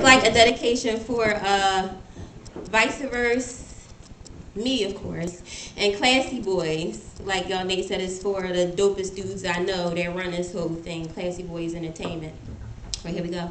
like a dedication for Vise, me of course, and Classy Boys. Like y'all Nate said, it's for the dopest dudes I know that run this whole thing, Classy Boys Entertainment. Right, here we go.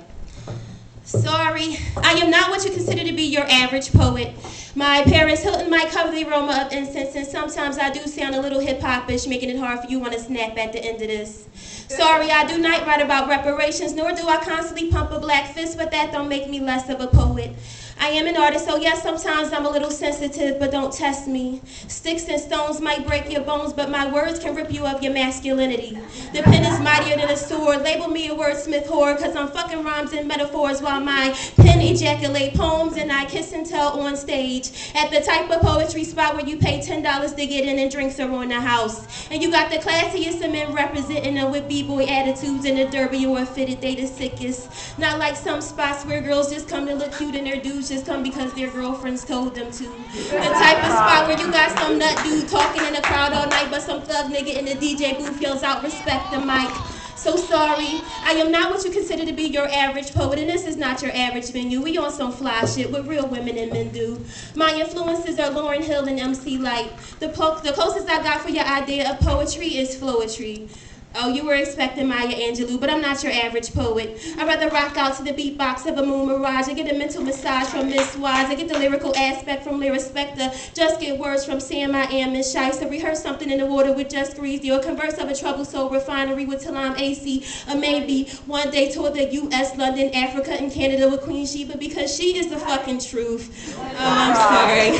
Sorry, I am not what you consider to be your average poet. My Paris Hilton might cover the aroma of incense, and sometimes I do sound a little hip-hop-ish, making it hard for you want to snap at the end of this. Sorry, I do not write about reparations, nor do I constantly pump a black fist, but that don't make me less of a poet. I am an artist, so yes, sometimes I'm a little sensitive, but don't test me. Sticks and stones might break your bones, but my words can rip you of your masculinity. The pen is mightier than a sword. Label me a wordsmith whore, cause I'm fucking rhymes and metaphors while my pen ejaculate poems and I kiss and tell on stage. At the type of poetry spot where you pay $10 to get in and drinks are on the house. And you got the classiest of men representing them with b-boy attitudes in a derby or a fitted, they the sickest. Not like some spots where girls just come to look cute and their dudes just come because their girlfriends told them to. The type of spot where you got some nut dude talking in the crowd all night, but some thug nigga in the DJ booth yells out, respect the mic. So sorry, I am not what you consider to be your average poet, and this is not your average venue. We on some fly shit, what real women and men do. My influences are Lauryn Hill and MC Light. The closest I got for your idea of poetry is flowetry. Oh, you were expecting Maya Angelou, but I'm not your average poet. I'd rather rock out to the beatbox of a moon mirage. I get a mental massage from Miss Wise. I get the lyrical aspect from Lyra Spector. Just get words from Sam I Am and Shice. To rehearse something in the water with Just Greasy. Or converse of a troubled soul refinery with Talam AC. Or maybe one day tour the US, London, Africa, and Canada with Queen Sheba because she is the fucking truth. Oh, I'm sorry.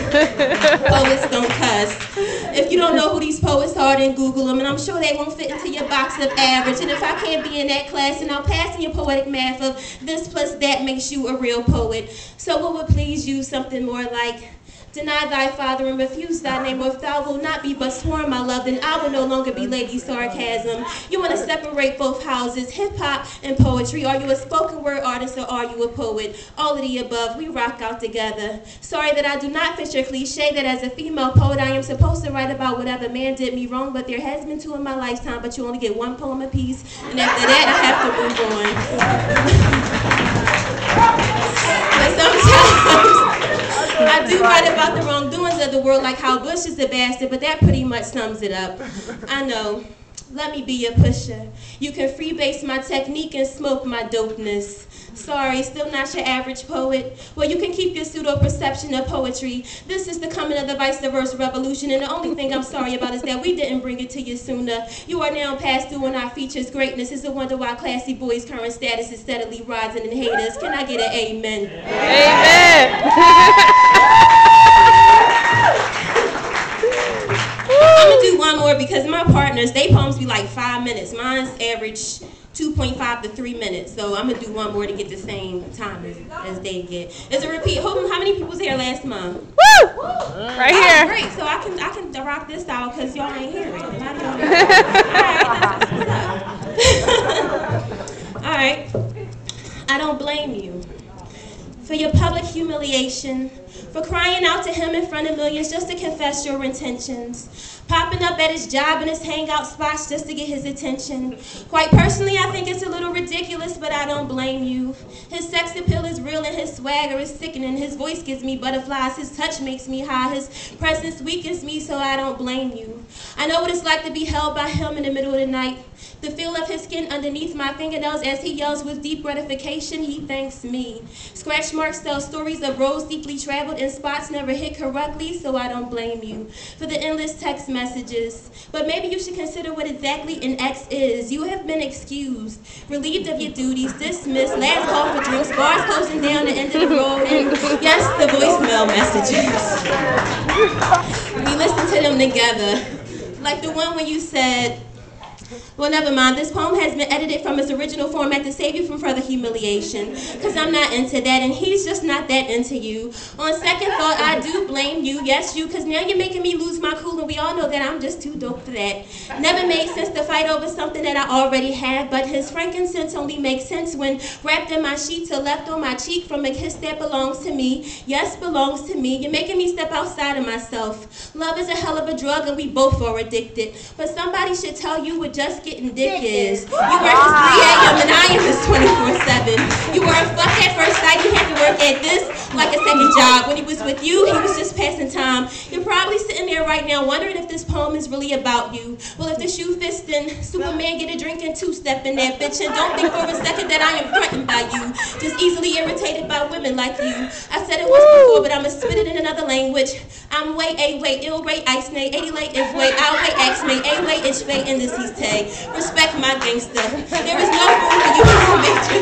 Poets don't cuss. If you don't know who these poets are, then Google them. And I'm sure they won't fit into your box of average, and if I can't be in that class, then I'll pass in your poetic math of this plus that makes you a real poet. So what would please you? Something more like, deny thy father and refuse thy name, or if thou will not be but sworn my love, then I will no longer be Lady Sarkazim. You want to separate both houses, hip-hop and poetry. Are you a spoken word artist or are you a poet? All of the above, we rock out together. Sorry that I do not fit your cliche that as a female poet I am supposed to write about whatever man did me wrong, but there has been 2 in my lifetime, but you only get 1 poem apiece, and after that I have to move on. But sometimes I do write about the wrongdoings of the world, like how Bush is a bastard, but that pretty much sums it up. I know. Let me be your pusher. You can freebase my technique and smoke my dopeness. Sorry, still not your average poet. Well, you can keep your pseudo-perception of poetry. This is the coming of the vice-verse revolution, and the only thing I'm sorry about is that we didn't bring it to you sooner. You are now past due on our features. Greatness is a wonder why Classy Boys' current status is steadily rising in haters. Can I get an amen? Amen! I'm gonna do one more because my partners, they poems be like 5 minutes. Mine's average 2.5 to 3 minutes. So I'm gonna do one more to get the same time as they get. It's a repeat. How many people was here last month? Woo! Right here. Oh, great. So I can rock this out because y'all ain't hear it. Alright, that's what's up. Alright. I don't blame you for your public humiliation, for crying out to him in front of millions just to confess your intentions, popping up at his job and his hangout spots just to get his attention. Quite personally, I think it's a little ridiculous, but I don't blame you. His sex appeal is real and his swagger is sickening. His voice gives me butterflies, his touch makes me high, his presence weakens me, so I don't blame you. I know what it's like to be held by him in the middle of the night, the feel of his skin underneath my fingernails as he yells with deep gratification, he thanks me. Scratch marks tell stories of roads deeply traveled and spots never hit correctly, so I don't blame you for the endless text messages. But maybe you should consider what exactly an ex is. You have been excused, relieved of your duties, dismissed, last call for drinks, bars closing down the end of the road, and yes, the voicemail messages. We listened to them together. Like the one when you said, well, never mind. This poem has been edited from its original format to save you from further humiliation. Because I'm not into that, and he's just not that into you. On second thought, I do blame you. Yes, you, because now you're making me lose my cool, and we all know that I'm just too dope for that. Never made sense to fight over something that I already have, but his frankincense only makes sense when wrapped in my sheets or left on my cheek from a kiss that belongs to me. Yes, belongs to me. You're making me step outside of myself. Love is a hell of a drug, and we both are addicted. But somebody should tell you what just getting dick is. You work his 3 a.m. and I am his 24/7. You were a fuck at first sight. You had to like a second job. When he was with you, he was just passing time. You're probably sitting there right now wondering if this poem is really about you. Well, if the shoe fits, then Superman get a drink and two-step in that bitch. And don't think for a second that I am threatened by you. Just easily irritated by women like you. I said it once before, but I'ma spit it in another language. I'm way, ill way, ice nay, 80 late, if way, I'll way, X may, A way, itch way, indices tay. Respect my gangster. There is no room for you to make you.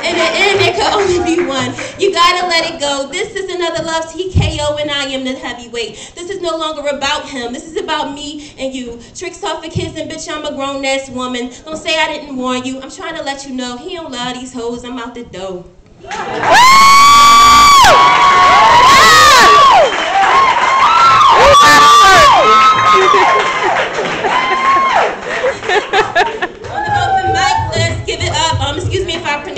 In the end, there could only be one. You gotta let it go. This is another love TKO, and I am the heavyweight. This is no longer about him. This is about me and you. Tricks off for kids, and bitch, I'm a grown-ass woman. Don't say I didn't warn you. I'm trying to let you know he don't love these hoes. I'm out the door. On the open mic, let's give it up. Excuse me if I pronounce